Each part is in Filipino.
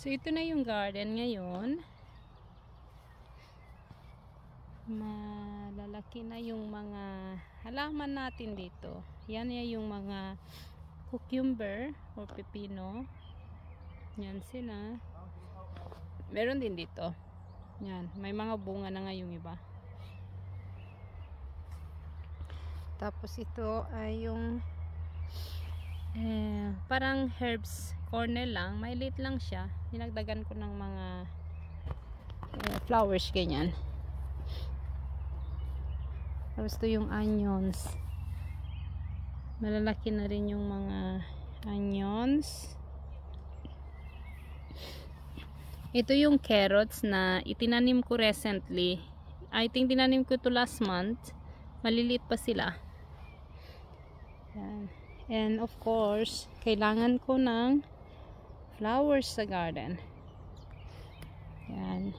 So ito na yung garden ngayon. Malalaki na yung mga halaman natin dito. Yan yung mga cucumber or pepino. Yan sila. Meron din dito. Yan, may mga bunga na nga yung iba. Tapos ito ay yung parang herbs corner lang, may lit lang siya. Dinagdagan ko ng mga flowers ganyan. Tapos ito yung onions. Malalaki na rin yung mga onions. Ito yung carrots na itinanim ko recently. I think tinanim ko ito last month. Maliliit pa sila. Yan. And of course, kailangan ko ng flowers sa garden. Yan.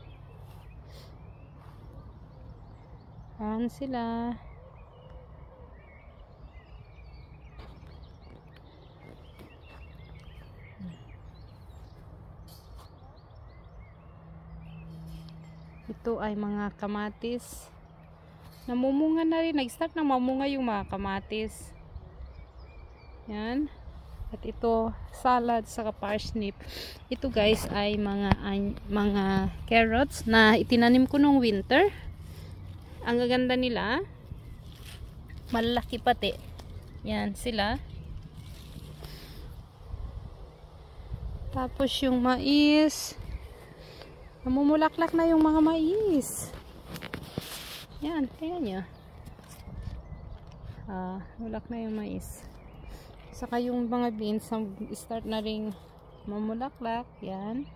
Yan sila. Ito ay mga kamatis. Namumunga na rin. Nag-start na mamunga yung mga kamatis. Yan. At ito, salad sa parsnip. Ito guys ay mga carrots na itinanim ko nung winter. Ang gaganda nila. Malaki pati. Yan sila. Tapos yung mais. Namumulaklak na yung mga mais. Yan, tingnan nyo. Mulak na yung mais. Saka yung mga beans, start na ring mamulaklak. Yan.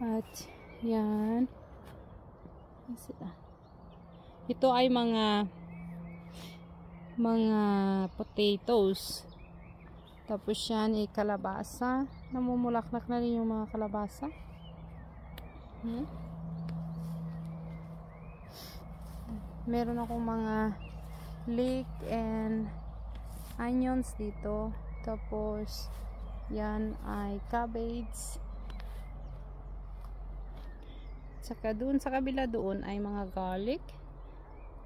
At yan. Ito ay mga potatoes. Tapos yan ay kalabasa. Namumulaklak na rin yung mga kalabasa. Meron akong mga leek and onions dito. Tapos yan ay cabbage. Saka doon sa kabila doon ay mga garlic.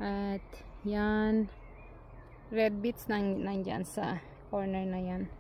At yan red beets nandyan sa corner na yan.